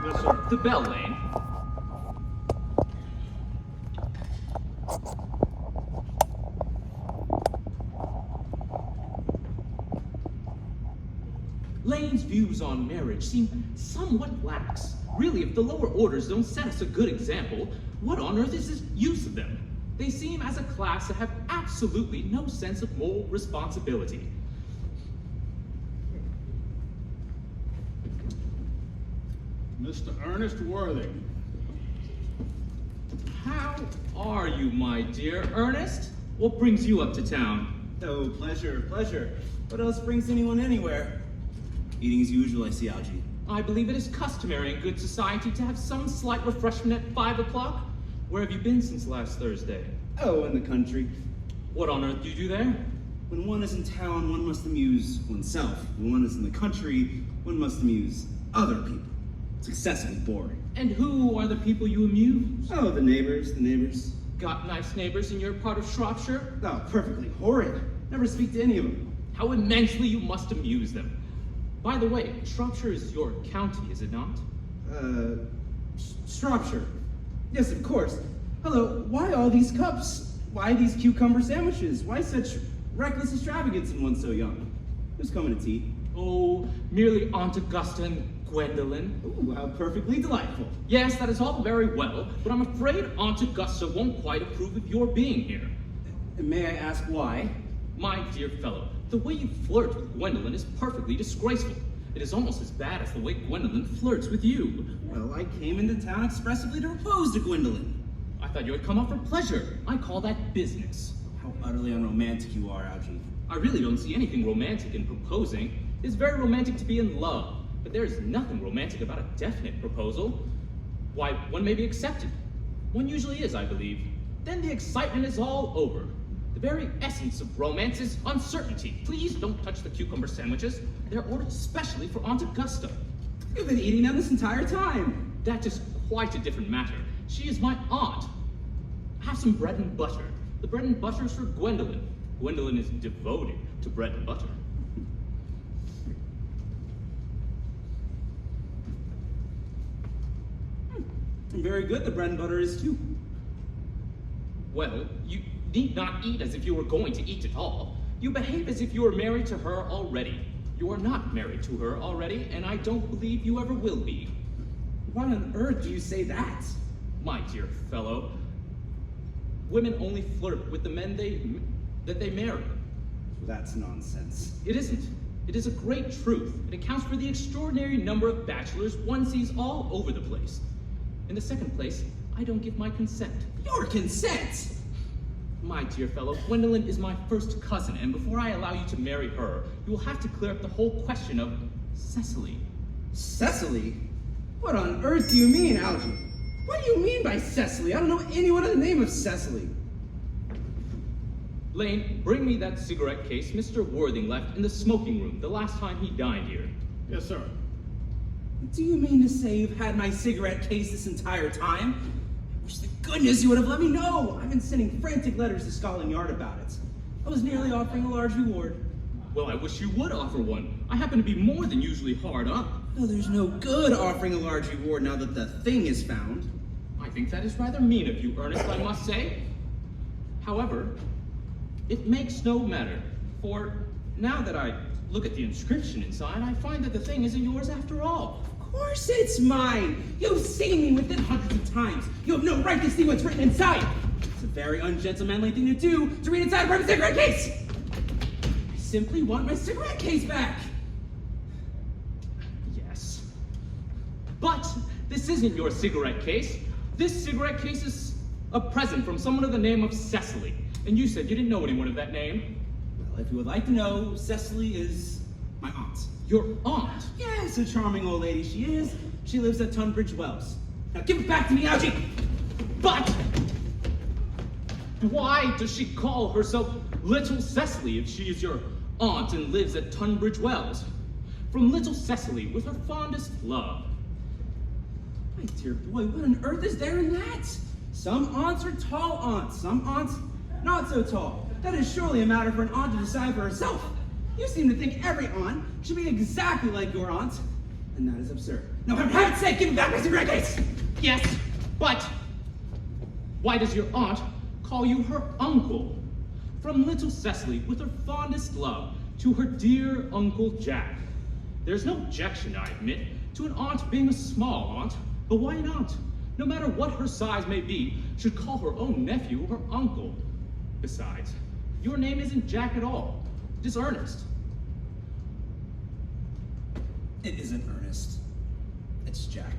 Yes, sir. The bell, Lane. Lane's views on marriage seem somewhat lax. Really, if the lower orders don't set us a good example, what on earth is the use of them? They seem as a class to have absolutely no sense of moral responsibility. Mr. Ernest Worthing. How are you, my dear Ernest? What brings you up to town? Oh, pleasure, pleasure. What else brings anyone anywhere? Eating as usual, I see, Algie. I believe it is customary in good society to have some slight refreshment at 5 o'clock. Where have you been since last Thursday? Oh, in the country. What on earth do you do there? When one is in town, one must amuse oneself. When one is in the country, one must amuse other people. It's excessively boring. And who are the people you amuse? Oh, the neighbors. Got nice neighbors in your part of Shropshire? Oh, perfectly horrid. Never speak to any of them. How immensely you must amuse them. By the way, Shropshire is your county, is it not? Shropshire. Yes, of course. Hello, why all these cups? Why these cucumber sandwiches? Why such reckless extravagance in one so young? Who's coming to tea? Oh, merely Aunt Augusta and Gwendolen. Ooh, how perfectly delightful. Yes, that is all very well, but I'm afraid Aunt Augusta won't quite approve of your being here. May I ask why? My dear fellow, the way you flirt with Gwendolen is perfectly disgraceful. It is almost as bad as the way Gwendolen flirts with you. Well, I came into town expressively to propose to Gwendolen. I thought you had come up for pleasure. I call that business. How utterly unromantic you are, Algie. I really don't see anything romantic in proposing. It's very romantic to be in love, but there is nothing romantic about a definite proposal. Why, one may be accepted. One usually is, I believe. Then the excitement is all over. The very essence of romance is uncertainty. Please don't touch the cucumber sandwiches. They're ordered specially for Aunt Augusta. You've been eating them this entire time. That is quite a different matter. She is my aunt. Have some bread and butter. The bread and butter is for Gwendolen. Gwendolen is devoted to bread and butter. Very good, the bread and butter is too. Well, you need not eat as if you were going to eat at all. You behave as if you were married to her already. You are not married to her already, and I don't believe you ever will be. Why on earth do you say that? My dear fellow, women only flirt with the men that they marry. That's nonsense. It isn't. It is a great truth. It accounts for the extraordinary number of bachelors one sees all over the place. In the second place, I don't give my consent. Your consent? My dear fellow, Gwendolen is my first cousin, and before I allow you to marry her, you will have to clear up the whole question of Cecily. Cecily? What on earth do you mean, Algie? What do you mean by Cecily? I don't know anyone in the name of Cecily. Lane, bring me that cigarette case Mr. Worthing left in the smoking room the last time he dined here. Yes, sir. Do you mean to say you've had my cigarette case this entire time? I wish to goodness you would have let me know. I've been sending frantic letters to Scotland Yard about it. I was nearly offering a large reward. Well, I wish you would offer one. I happen to be more than usually hard up. Oh, there's no good offering a large reward now that the thing is found. I think that is rather mean of you, Ernest, I must say. However, it makes no matter, for now that I look at the inscription inside, I find that the thing isn't yours after all. Of course it's mine! You've seen me with it hundreds of times. You have no right to see what's written inside. It's a very ungentlemanly thing to do, to read inside a private cigarette case! I simply want my cigarette case back! Yes. But this isn't your cigarette case. This cigarette case is a present from someone of the name of Cecily. And you said you didn't know anyone of that name. Well, if you would like to know, Cecily is my aunt. Your aunt? Yes, a charming old lady she is. She lives at Tunbridge Wells. Now give it back to me, Algie! But why does she call herself Little Cecily if she is your aunt and lives at Tunbridge Wells? From Little Cecily with her fondest love. My dear boy, what on earth is there in that? Some aunts are tall aunts, some aunts not so tall. That is surely a matter for an aunt to decide for herself. You seem to think every aunt should be exactly like your aunt, and that is absurd. No, for heaven's sake, give me back my cigarette case! Yes, but why does your aunt call you her uncle? From little Cecily, with her fondest love, to her dear Uncle Jack. There's no objection, I admit, to an aunt being a small aunt, but why an aunt, no matter what her size may be, should call her own nephew her uncle? Besides, your name isn't Jack at all. It is Ernest. It isn't Ernest. It's Jack.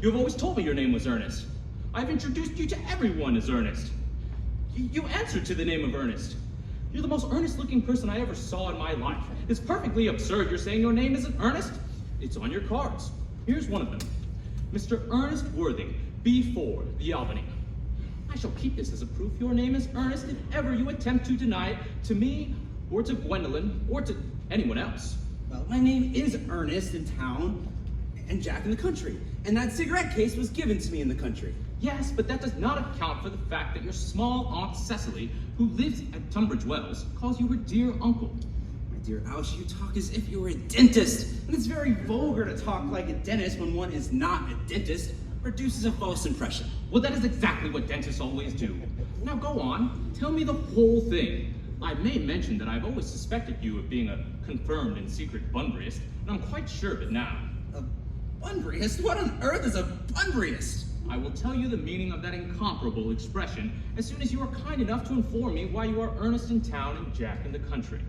You have always told me your name was Ernest. I've introduced you to everyone as Ernest. You answer to the name of Ernest. You're the most earnest-looking person I ever saw in my life. It's perfectly absurd you're saying your name isn't Ernest. It's on your cards. Here's one of them. Mr. Ernest Worthing, B4, the Albany. I shall keep this as a proof your name is Ernest if ever you attempt to deny it to me, or to Gwendolyn, or to anyone else. Well, my name is Ernest in town, and Jack in the country. And that cigarette case was given to me in the country. Yes, but that does not account for the fact that your small Aunt Cecily, who lives at Tunbridge Wells, calls you her dear uncle. My dear Ouch, you talk as if you were a dentist. And it's very vulgar to talk like a dentist when one is not a dentist. Produces a false impression. Well, that is exactly what dentists always do. Now go on, tell me the whole thing. I may mention that I've always suspected you of being a confirmed and secret Bunburyist, and I'm quite sure of it now. A Bunburyist? What on earth is a Bunburyist? I will tell you the meaning of that incomparable expression as soon as you are kind enough to inform me why you are Ernest in town and Jack in the country.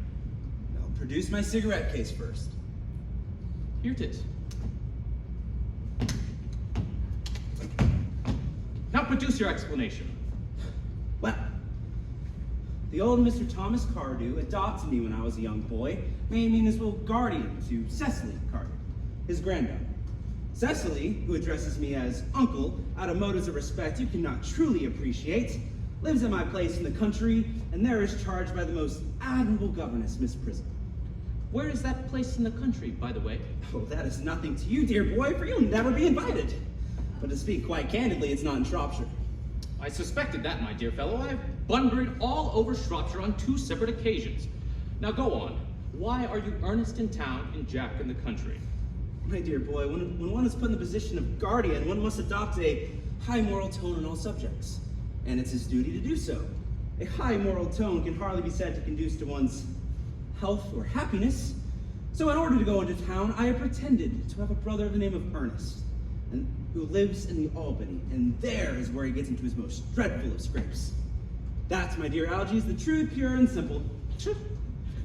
I'll produce my cigarette case first. Here it is. Now produce your explanation. Well, the old Mr. Thomas Cardew adopted me when I was a young boy, made me his little guardian to Cecily Cardew, his granddaughter. Cecily, who addresses me as uncle out of motives of respect you cannot truly appreciate, lives at my place in the country, and there is charged by the most admirable governess, Miss Prism. Where is that place in the country, by the way? Oh, that is nothing to you, dear boy, for you'll never be invited. But to speak quite candidly, it's not in Shropshire. I suspected that, my dear fellow. I have Bunburied all over Shropshire on 2 separate occasions. Now go on. Why are you Ernest in town and Jack in the country? My dear boy, when one is put in the position of guardian, one must adopt a high moral tone in all subjects. And it's his duty to do so. A high moral tone can hardly be said to conduce to one's health or happiness. So in order to go into town, I have pretended to have a brother of the name of Earnest, and who lives in the Albany, and there is where he gets into his most dreadful of scrapes. That, my dear Algy, is the truth, pure and simple.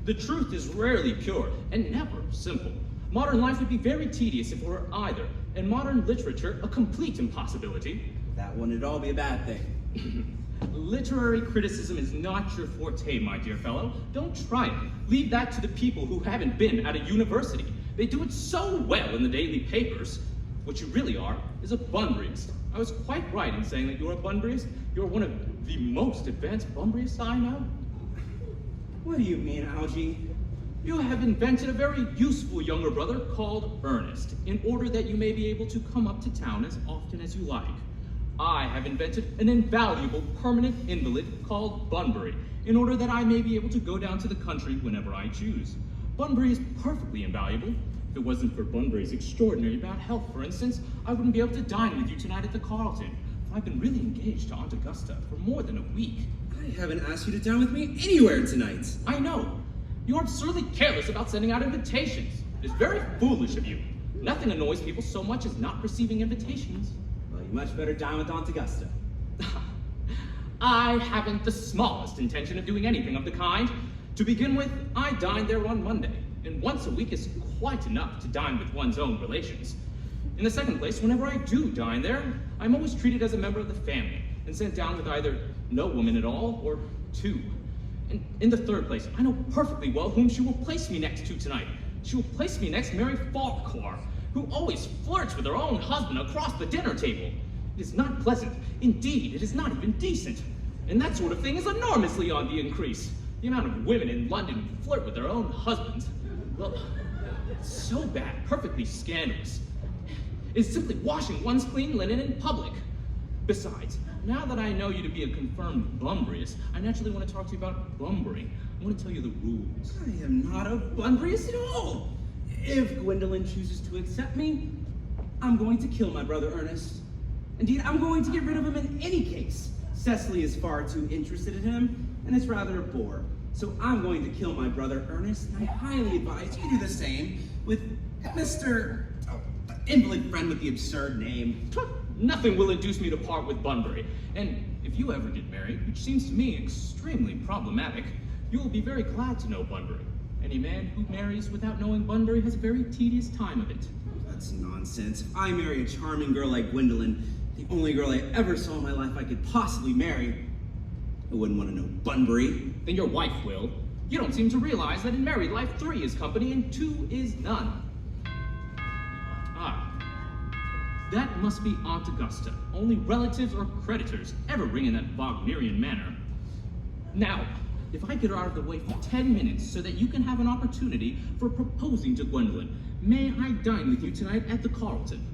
The truth is rarely pure and never simple. Modern life would be very tedious if it were either, and modern literature a complete impossibility. That wouldn't at all be a bad thing. Literary criticism is not your forte, my dear fellow. Don't try it. Leave that to the people who haven't been at a university. They do it so well in the daily papers. What you really are is a Bunburyist. I was quite right in saying that you're a Bunburyist. You're one of the most advanced Bunburyists I know. What do you mean, Algy? You have invented a very useful younger brother called Ernest, in order that you may be able to come up to town as often as you like. I have invented an invaluable permanent invalid called Bunbury, in order that I may be able to go down to the country whenever I choose. Bunbury is perfectly invaluable. If it wasn't for Bunbury's extraordinary bad health, for instance, I wouldn't be able to dine with you tonight at the Carlton. I've been really engaged to Aunt Augusta for more than a week. I haven't asked you to dine with me anywhere tonight. I know. You're absurdly careless about sending out invitations. It is very foolish of you. Nothing annoys people so much as not receiving invitations. Well, you much better dine with Aunt Augusta. I haven't the smallest intention of doing anything of the kind. To begin with, I dine there on Monday, and once a week is quite enough to dine with one's own relations. In the second place, whenever I do dine there, I'm always treated as a member of the family, and sent down with either no woman at all, or 2. And in the third place, I know perfectly well whom she will place me next to tonight. She will place me next Mary Farquhar, who always flirts with her own husband across the dinner table. It is not pleasant. Indeed, it is not even decent. And that sort of thing is enormously on the increase. The amount of women in London who flirt with their own husbands, well, it's so bad, perfectly scandalous. It's simply washing one's clean linen in public. Besides, now that I know you to be a confirmed Bunburyist, I naturally want to talk to you about Bunbury. I want to tell you the rules. I am not a Bunburyist at all. if Gwendolyn chooses to accept me, I'm going to kill my brother Ernest. Indeed, I'm going to get rid of him in any case. Cecily is far too interested in him, and it's rather a bore. So I'm going to kill my brother Ernest, and I highly advise you do the same with Mr. Invalid friend with the absurd name. Nothing will induce me to part with Bunbury. And if you ever get married, which seems to me extremely problematic, you will be very glad to know Bunbury. Any man who marries without knowing Bunbury has a very tedious time of it. That's nonsense. If I marry a charming girl like Gwendolyn, the only girl I ever saw in my life I could possibly marry, I wouldn't want to know Bunbury. Then your wife will. You don't seem to realize that in married life 3 is company and 2 is none. Ah, that must be Aunt Augusta. Only relatives or creditors ever ring in that Wagnerian manner. Now, if I get her out of the way for 10 minutes so that you can have an opportunity for proposing to Gwendolyn, may I dine with you tonight at the Carlton?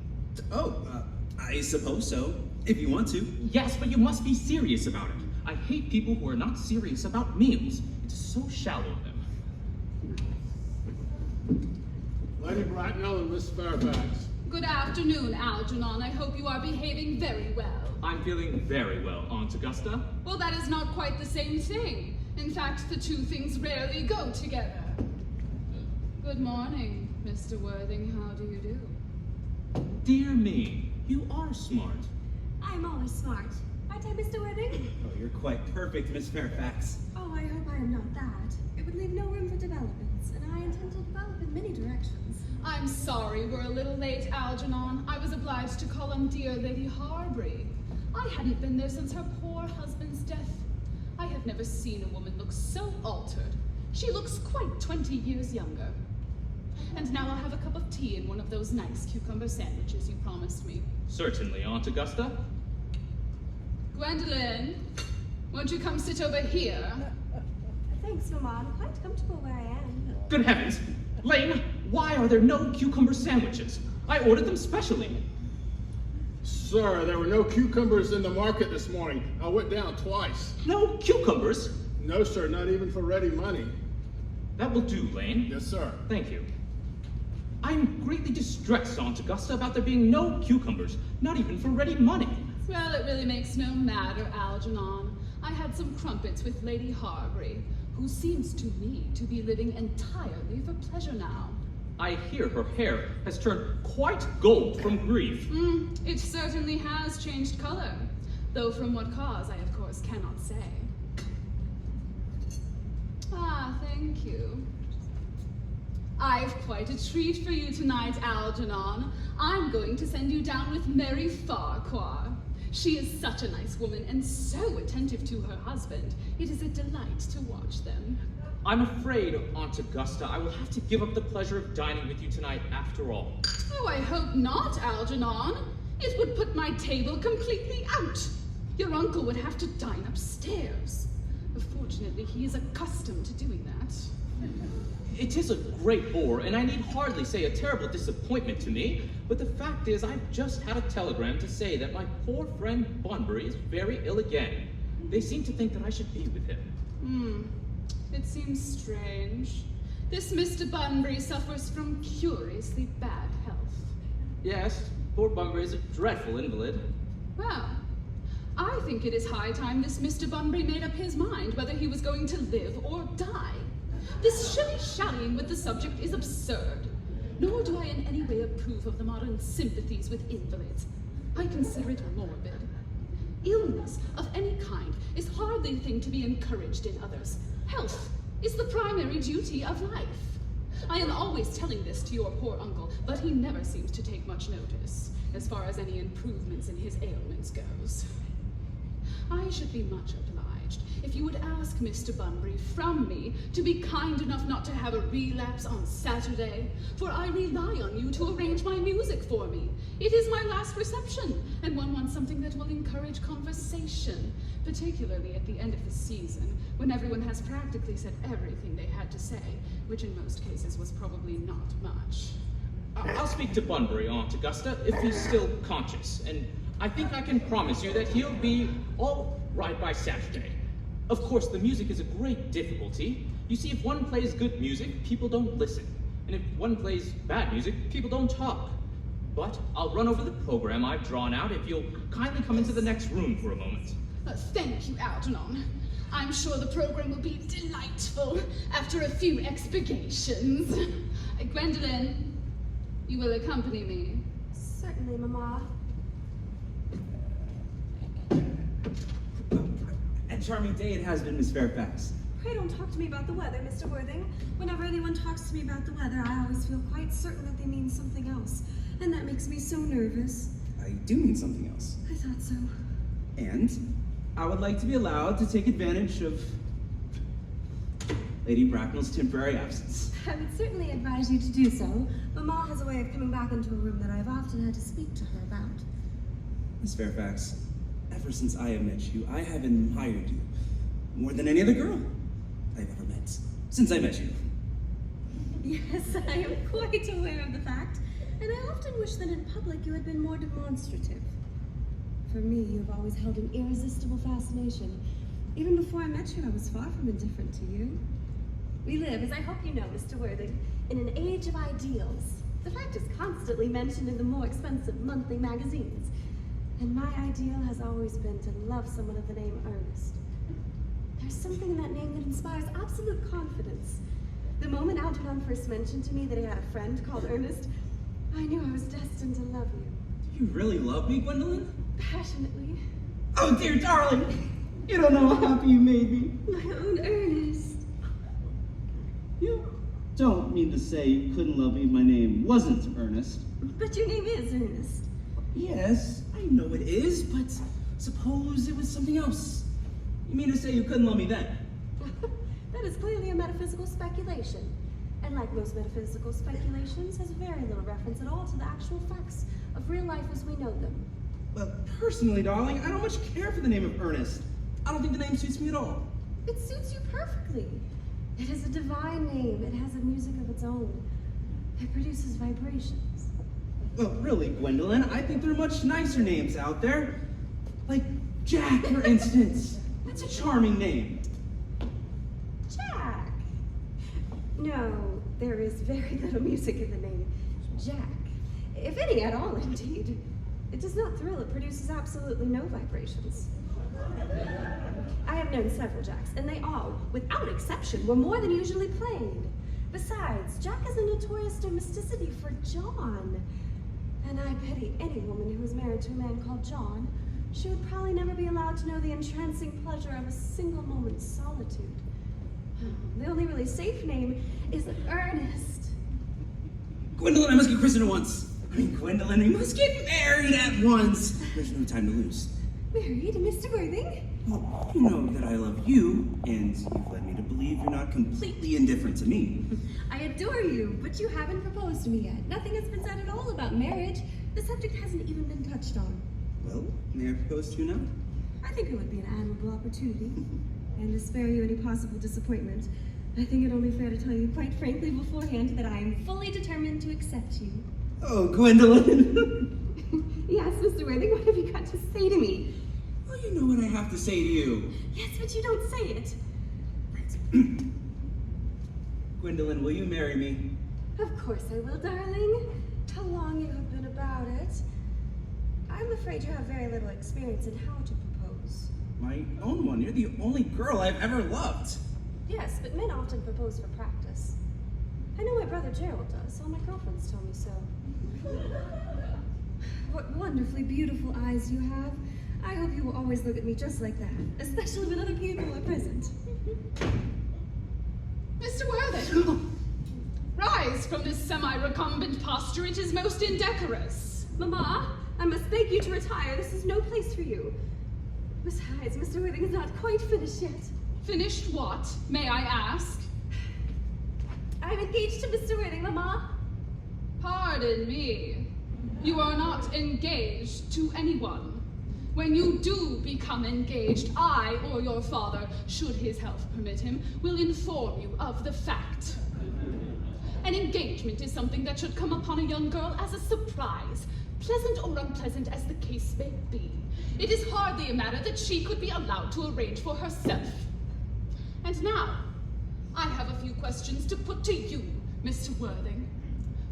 I suppose so, if you want to. Yes, but you must be serious about it. I hate people who are not serious about meals. It's so shallow of them. Lady Bracknell and Miss Fairfax. Good afternoon, Algernon. I hope you are behaving very well. I'm feeling very well, Aunt Augusta. Well, that is not quite the same thing. In fact, the two things rarely go together. Good morning, Mr. Worthing. How do you do? Dear me, you are smart. I'm always smart. Aren't I, Mr. Worthing? Oh, you're quite perfect, Miss Fairfax. Oh, I hope I am not that. It would leave no room for developments, and I intend to develop in many directions. I'm sorry we're a little late, Algernon. I was obliged to call on dear Lady Harbury. I hadn't been there since her poor husband's death. I have never seen a woman look so altered. She looks quite 20 years younger. And now I'll have a cup of tea and one of those nice cucumber sandwiches you promised me. Certainly, Aunt Augusta. Gwendolyn, won't you come sit over here? Thanks, Mama. I'm quite comfortable where I am. Good heavens! Lane, why are there no cucumber sandwiches? I ordered them specially. Sir, there were no cucumbers in the market this morning. I went down twice. No cucumbers? No, sir, not even for ready money. That will do, Lane. Yes, sir. Thank you. I'm greatly distressed, Aunt Augusta, about there being no cucumbers, not even for ready money. Well, it really makes no matter, Algernon. I had some crumpets with Lady Harbury, who seems to me to be living entirely for pleasure now. I hear her hair has turned quite gold from grief. It certainly has changed color, though from what cause I, of course, cannot say. Ah, thank you. I've quite a treat for you tonight, Algernon. I'm going to send you down with Mary Farquhar. She is such a nice woman and so attentive to her husband. It is a delight to watch them. I'm afraid, Aunt Augusta, I will have to give up the pleasure of dining with you tonight after all. Oh, I hope not, Algernon. It would put my table completely out. Your uncle would have to dine upstairs. Fortunately, he is accustomed to doing that. It is a great bore, and I need hardly say a terrible disappointment to me, but the fact is I've just had a telegram to say that my poor friend Bunbury is very ill again. They seem to think that I should be with him. It seems strange. This Mr. Bunbury suffers from curiously bad health. Yes, poor Bunbury is a dreadful invalid. Well, I think it is high time this Mr. Bunbury made up his mind whether he was going to live or die. This shilly-shallying with the subject is absurd. Nor do I in any way approve of the modern sympathies with invalids. I consider it morbid. Illness of any kind is hardly a thing to be encouraged in others. Health is the primary duty of life. I am always telling this to your poor uncle, but he never seems to take much notice, as far as any improvements in his ailments goes. I should be much obliged if you would ask Mr. Bunbury from me to be kind enough not to have a relapse on Saturday, for I rely on you to arrange my music for me. It is my last reception, and one wants something that will encourage conversation, particularly at the end of the season, when everyone has practically said everything they had to say, which in most cases was probably not much. I'll speak to Bunbury, Aunt Augusta, if he's still conscious, and I think I can promise you that he'll be all right by Saturday. Of course, the music is a great difficulty. You see, if one plays good music, people don't listen. And if one plays bad music, people don't talk. But I'll run over the program I've drawn out if you'll kindly come into the next room for a moment. Thank you, Algernon. I'm sure the program will be delightful after a few expurgations. Gwendolyn, you will accompany me. Certainly, Mama. A charming day it has been, Miss Fairfax. Pray don't talk to me about the weather, Mr. Worthing. Whenever anyone talks to me about the weather, I always feel quite certain that they mean something else. And that makes me so nervous. I do mean something else. I thought so. And I would like to be allowed to take advantage of Lady Bracknell's temporary absence. I would certainly advise you to do so. Mama has a way of coming back into a room that I've often had to speak to her about. Miss Fairfax, ever since I have met you, I have admired you more than any other girl I've ever met. Since I met you. Yes, I am quite aware of the fact. And I often wish that in public you had been more demonstrative. For me, you've always held an irresistible fascination. Even before I met you, I was far from indifferent to you. We live, as I hope you know, Mr. Worthing, in an age of ideals. The fact is constantly mentioned in the more expensive monthly magazines. And my ideal has always been to love someone of the name Earnest. There's something in that name that inspires absolute confidence. The moment Algernon first mentioned to me that he had a friend called Earnest, I knew I was destined to love you. Do you really love me, Gwendolyn? Passionately. Oh, dear darling! You don't know how happy you made me. My own Earnest. You don't mean to say you couldn't love me if my name wasn't Earnest. But your name is Earnest. Yes, I know it is, but suppose it was something else. You mean to say you couldn't love me then? That is clearly a metaphysical speculation. And like most metaphysical speculations, has very little reference at all to the actual facts of real life as we know them. Well, personally, darling, I don't much care for the name of Earnest. I don't think the name suits me at all. It suits you perfectly. It is a divine name. It has a music of its own. It produces vibrations. Well, really, Gwendolyn, I think there are much nicer names out there. Like Jack, for instance. That's a charming name. Jack. No, there is very little music in the name Jack. If any at all, indeed. It does not thrill, it produces absolutely no vibrations. I have known several Jacks, and they all, without exception, were more than usually played. Besides, Jack has a notorious domesticity for John. And I pity any woman who is married to a man called John. She would probably never be allowed to know the entrancing pleasure of a single moment's solitude. The only really safe name is Earnest. Gwendolyn, I must get christened at once. Gwendolyn, we must get married at once. There's no time to lose. Married, Mr. Worthing? Well, you know that I love you, and you've led me to believe you're not completely indifferent to me. I adore you, but you haven't proposed to me yet. Nothing has been said at all about marriage. The subject hasn't even been touched on. Well, may I propose to you now? I think it would be an admirable opportunity. And to spare you any possible disappointment, I think it only fair to tell you quite frankly beforehand that I am fully determined to accept you. Oh, Gwendolyn. Yes, Mr. Worthing, what have you got to say to me? Well, you know what I have to say to you. Yes, but you don't say it. Gwendolyn, will you marry me? Of course I will, darling. How long you have been about it. I'm afraid you have very little experience in how to propose. My own one. You're the only girl I've ever loved. Yes, but men often propose for practice. I know my brother Gerald does. All my girlfriends tell me so. What wonderfully beautiful eyes you have. I hope you will always look at me just like that, especially when other people are present. Mr. Worthing, rise from this semi-recumbent posture. It is most indecorous. Mama, I must beg you to retire. This is no place for you. Besides, Mr. Worthing is not quite finished yet. Finished what, may I ask? I'm engaged to Mr. Worthing, Mama. Pardon me. You are not engaged to anyone. When you do become engaged, I or your father, should his health permit him, will inform you of the fact. An engagement is something that should come upon a young girl as a surprise, pleasant or unpleasant as the case may be. It is hardly a matter that she could be allowed to arrange for herself. And now, I have a few questions to put to you, Mr. Worthing.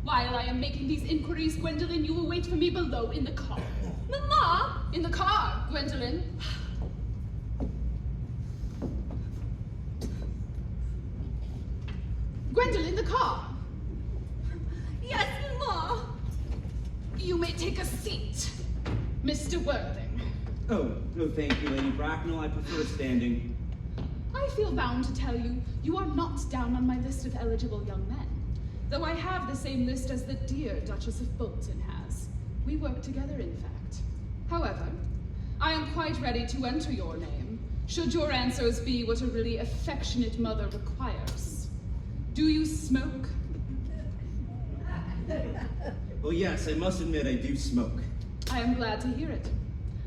While I am making these inquiries, Gwendolyn, you will wait for me below in the car. Mama! In the car, Gwendolyn. Gwendolyn, the car. Yes, Ma. You may take a seat, Mr. Worthing. Oh, no thank you, Lady Bracknell. I prefer standing. I feel bound to tell you, you are not down on my list of eligible young men. Though I have the same list as the dear Duchess of Bolton has. We work together, in fact. However, I am quite ready to enter your name, should your answers be what a really affectionate mother requires. Do you smoke? Well, yes, I must admit I do smoke. I am glad to hear it.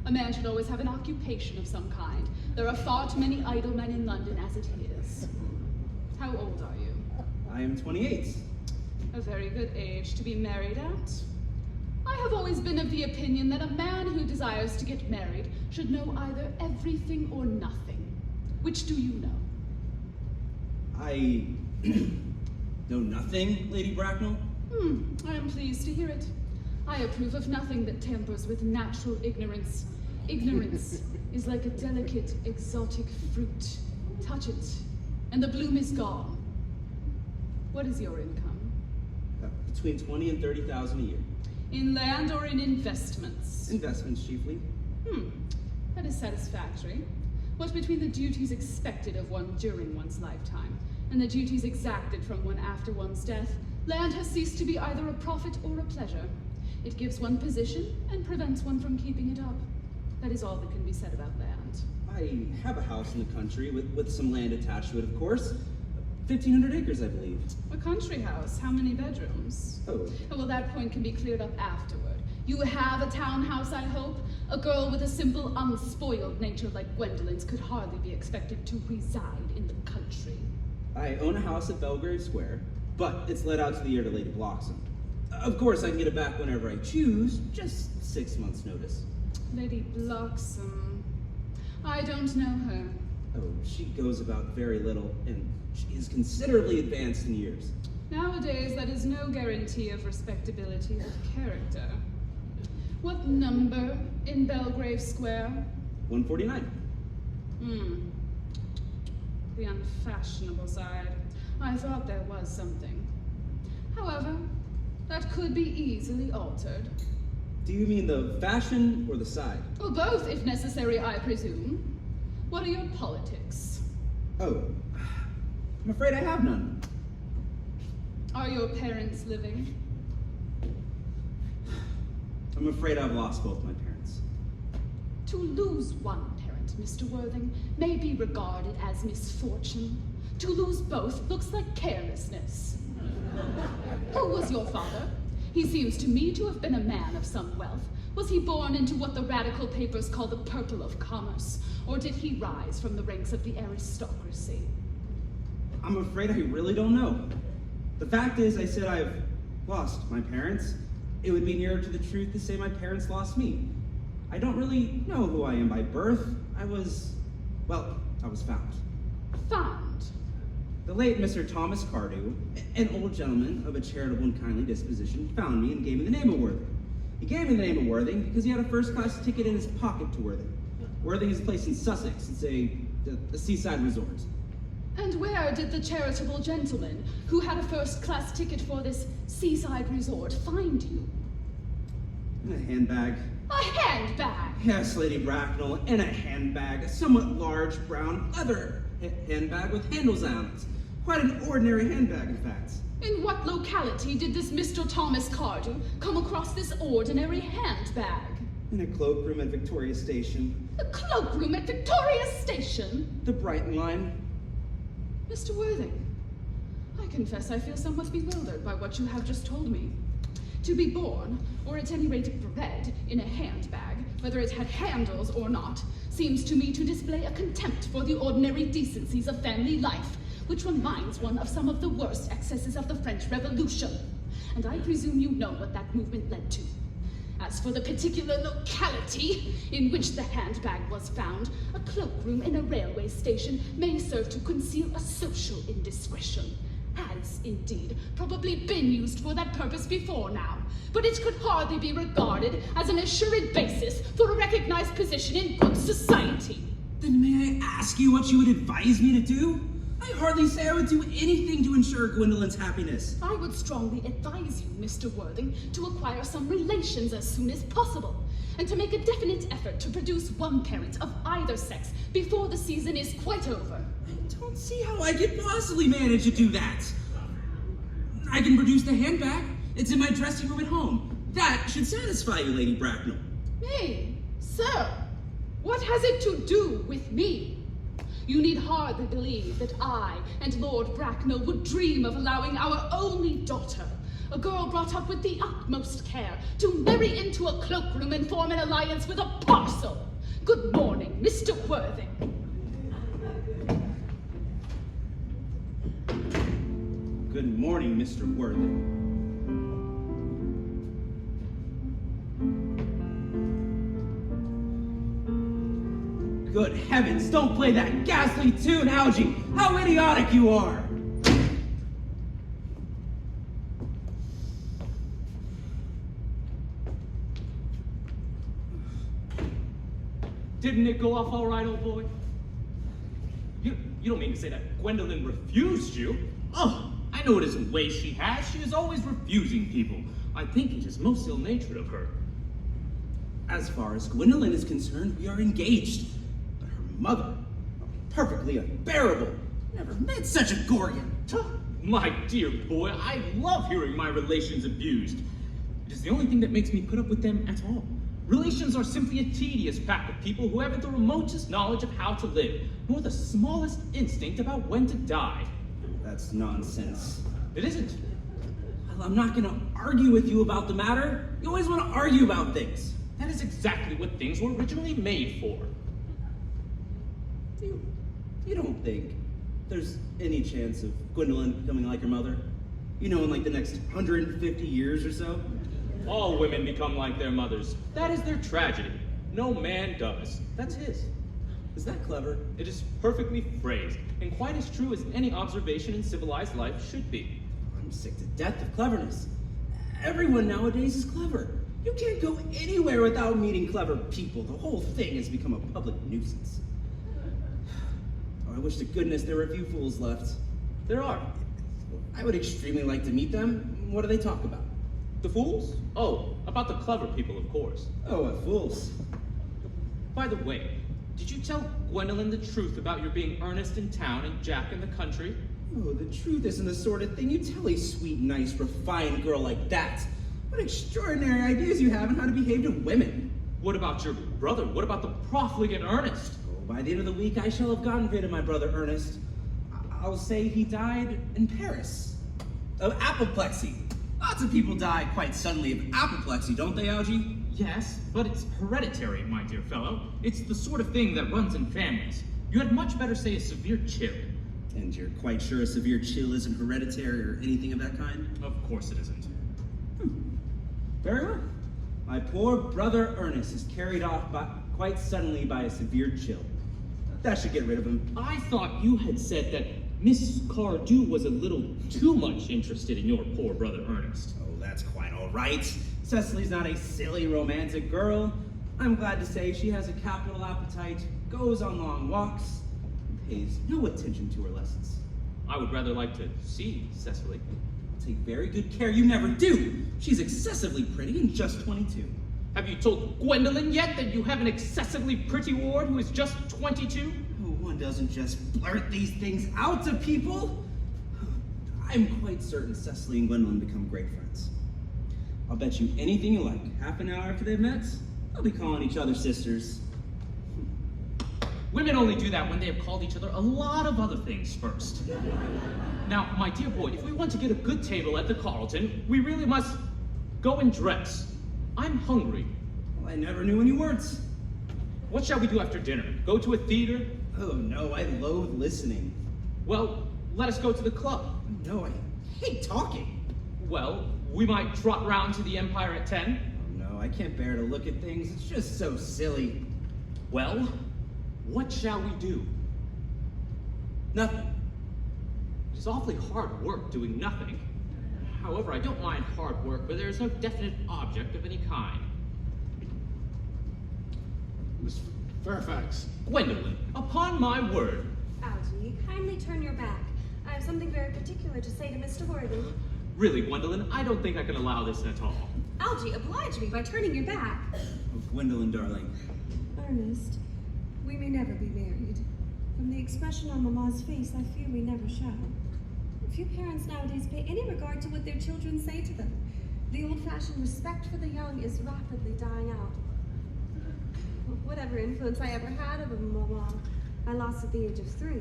A man should always have an occupation of some kind. There are far too many idle men in London as it is. How old are you? I am 28. A very good age to be married at. I have always been of the opinion that a man who desires to get married should know either everything or nothing. Which do you know? I know nothing, Lady Bracknell. I am pleased to hear it. I approve of nothing that tampers with natural ignorance. Ignorance is like a delicate, exotic fruit. Touch it, and the bloom is gone. What is your income? Between 20 and 30,000 a year. In land or in investments? Investments, chiefly. That is satisfactory. What between the duties expected of one during one's lifetime and the duties exacted from one after one's death, land has ceased to be either a profit or a pleasure. It gives one position and prevents one from keeping it up. That is all that can be said about land. I have a house in the country with some land attached to it, of course. 1,500 acres, I believe. A country house, how many bedrooms? Oh. Well, that point can be cleared up afterward. You have a townhouse, I hope? A girl with a simple, unspoiled nature like Gwendolyn's could hardly be expected to reside in the country. I own a house at Belgrave Square, but it's let out to the heir to Lady Bloxham. Of course, I can get it back whenever I choose, just 6 months' notice. Lady Bloxham. I don't know her. Oh, she goes about very little, and she is considerably advanced in years. Nowadays, that is no guarantee of respectability of character. What number in Belgrave Square? 149. The unfashionable side. I thought there was something. However, that could be easily altered. Do you mean the fashion or the side? Well, both, if necessary, I presume. What are your politics? Oh, I'm afraid I have none. Are your parents living? I'm afraid I've lost both my parents. To lose one parent, Mr. Worthing, may be regarded as misfortune. To lose both looks like carelessness. Who was your father? He seems to me to have been a man of some wealth. Was he born into what the radical papers call the purple of commerce, or did he rise from the ranks of the aristocracy? I'm afraid I really don't know. The fact is, I said I've lost my parents. It would be nearer to the truth to say my parents lost me. I don't really know who I am by birth. I was found. Found? The late Mr. Thomas Cardew, an old gentleman of a charitable and kindly disposition, found me and gave me the name of Worthing. He gave me the name of Worthing because he had a first-class ticket in his pocket to Worthing. Worthing is a place in Sussex. It's a seaside resort. And where did the charitable gentleman, who had a first-class ticket for this seaside resort, find you? In a handbag. A handbag? Yes, Lady Bracknell, in a handbag. A somewhat large brown leather handbag with handles on it. Quite an ordinary handbag, in fact. In what locality did this Mr. Thomas Cardew come across this ordinary handbag? In a cloakroom at Victoria Station. The cloakroom at Victoria Station? The Brighton line. Mr. Worthing, I confess I feel somewhat bewildered by what you have just told me. To be born, or at any rate bred, in a handbag, whether it had handles or not, seems to me to display a contempt for the ordinary decencies of family life, which reminds one of some of the worst excesses of the French Revolution. And I presume you know what that movement led to. As for the particular locality in which the handbag was found, a cloakroom in a railway station may serve to conceal a social indiscretion, Yes, indeed. Probably been used for that purpose before now. But it could hardly be regarded as an assured basis for a recognized position in good society. Then may I ask you what you would advise me to do? I hardly say I would do anything to ensure Gwendolyn's happiness. I would strongly advise you, Mr. Worthing, to acquire some relations as soon as possible, and to make a definite effort to produce one parent of either sex before the season is quite over. I don't see how I could possibly manage to do that. I can produce the handbag. It's in my dressing room at home. That should satisfy you, Lady Bracknell. Hey, sir, what has it to do with me? You need hardly believe that I and Lord Bracknell would dream of allowing our only daughter, a girl brought up with the utmost care, to marry into a cloakroom and form an alliance with a parcel. Good morning, Mr. Worthing. Good morning, Mr. Worthing. Good heavens, don't play that ghastly tune, Algie! How idiotic you are! Didn't it go off all right, old boy? You don't mean to say that Gwendolyn refused you? Oh, I know it is a way she has. She is always refusing people. I think it is most ill-natured of her. As far as Gwendolyn is concerned, we are engaged. But her mother, perfectly unbearable. Never met such a Gorgon. My dear boy, I love hearing my relations abused. It is the only thing that makes me put up with them at all. Relations are simply a tedious pack of people who haven't the remotest knowledge of how to live, nor the smallest instinct about when to die. That's nonsense. It isn't. Well, I'm not gonna argue with you about the matter. You always want to argue about things. That is exactly what things were originally made for. You don't think there's any chance of Gwendolyn becoming like her mother? You know, in like the next 150 years or so? All women become like their mothers. That is their tragedy. No man does. That's his. Is that clever? It is perfectly phrased, and quite as true as any observation in civilized life should be. I'm sick to death of cleverness. Everyone nowadays is clever. You can't go anywhere without meeting clever people. The whole thing has become a public nuisance. Oh, I wish to goodness there were a few fools left. There are. I would extremely like to meet them. What do they talk about? The fools? Oh, about the clever people, of course. Oh, what fools? By the way, did you tell Gwendolyn the truth about your being Ernest in town and Jack in the country? Oh, the truth isn't the sort of thing you tell a sweet, nice, refined girl like that. What extraordinary ideas you have on how to behave to women. What about your brother? What about the profligate Ernest? Oh, by the end of the week, I shall have gotten rid of my brother Ernest. I'll say he died in Paris. Of apoplexy. Lots of people die quite suddenly of apoplexy, don't they, Algie? Yes, but it's hereditary, my dear fellow. It's the sort of thing that runs in families. You had much better say a severe chill. And you're quite sure a severe chill isn't hereditary or anything of that kind? Of course it isn't. Very well. My poor brother Ernest is carried off quite suddenly by a severe chill. That should get rid of him. I thought you had said that Miss Cardew was a little too much interested in your poor brother Ernest. Oh, that's quite all right. Cecily's not a silly, romantic girl. I'm glad to say she has a capital appetite, goes on long walks, and pays no attention to her lessons. I would rather like to see Cecily. Take very good care you never do. She's excessively pretty and just 22. Have you told Gwendolyn yet that you have an excessively pretty ward who is just 22? Oh, one doesn't just blurt these things out to people. I'm quite certain Cecily and Gwendolyn become great friends. I'll bet you anything you like. Half an hour after they've met, they'll be calling each other sisters. Women only do that when they have called each other a lot of other things first. Now, my dear boy, if we want to get a good table at the Carlton, we really must go and dress. I'm hungry. Well, I never knew when you weren't. What shall we do after dinner? Go to a theater? Oh no, I loathe listening. Well, let us go to the club. No, I hate talking. Well, we might trot round to the Empire at 10. Oh no, I can't bear to look at things. It's just so silly. Well, what shall we do? Nothing. It is awfully hard work doing nothing. However, I don't mind hard work where there is no definite object of any kind. Miss Fairfax. Gwendolyn, upon my word. Algie, kindly turn your back. I have something very particular to say to Mr. Worthing. Really, Gwendolyn, I don't think I can allow this at all. Algie, oblige me by turning your back. Oh, Gwendolyn, darling. Ernest, we may never be married. From the expression on Mama's face, I fear we never shall. Few parents nowadays pay any regard to what their children say to them. The old-fashioned respect for the young is rapidly dying out. Whatever influence I ever had over Mama, I lost at the age of 3.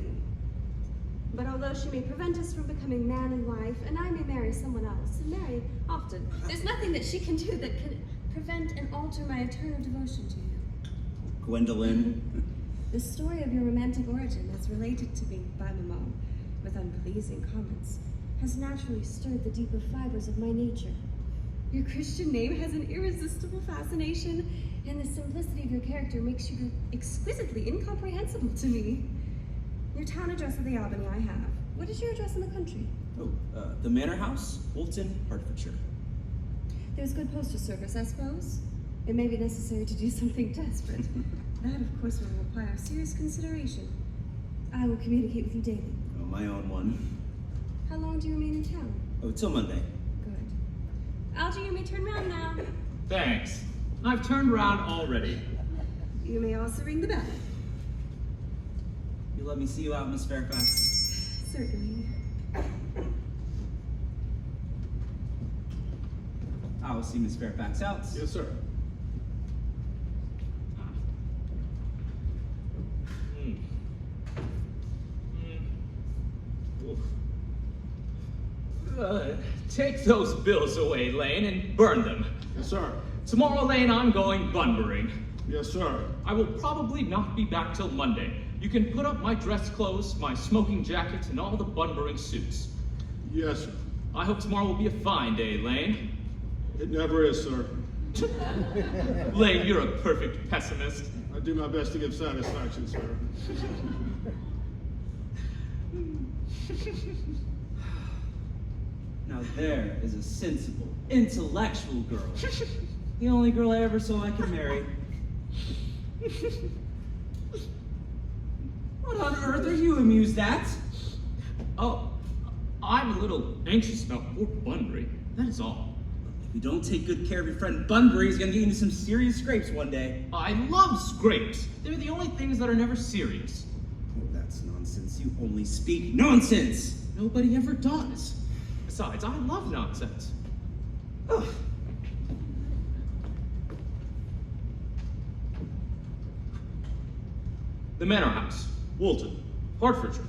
But although she may prevent us from becoming man and wife, and I may marry someone else, and marry often, there's nothing that she can do that can prevent and alter my eternal devotion to you. Gwendolyn. The story of your romantic origin, as related to me by Mama, with unpleasing comments, has naturally stirred the deeper fibers of my nature. Your Christian name has an irresistible fascination, and the simplicity of your character makes you exquisitely incomprehensible to me. Your town address of the Albany I have. What is your address in the country? Oh, the Manor House, Woolton, Hertfordshire. There's good postal service, I suppose. It may be necessary to do something desperate. That, of course, will require serious consideration. I will communicate with you daily. Oh, my own one. How long do you remain in town? Oh, till Monday. Good. Algie, you may turn round now. Thanks. I've turned around already. You may also ring the bell. You let me see you out, Miss Fairfax? Certainly. I will see Miss Fairfax out. Yes, sir. Oof. Take those bills away, Lane, and burn them. Yes, sir. Tomorrow, Lane, I'm going bunburying. Yes, sir. I will probably not be back till Monday. You can put up my dress clothes, my smoking jacket, and all the bunburying suits. Yes, sir. I hope tomorrow will be a fine day, Lane. It never is, sir. Lane, you're a perfect pessimist. I do my best to give satisfaction, sir. Now there is a sensible, intellectual girl. The only girl I ever saw I could marry. What on earth are you amused at? Oh, I'm a little anxious about poor Bunbury. That is all. If you don't take good care of your friend Bunbury, he's gonna get into some serious scrapes one day. I love scrapes. They're the only things that are never serious. Oh, that's nonsense. You only speak nonsense. Nobody ever does. Besides, I love nonsense. Ugh. The Manor House, Woolton, Hertfordshire.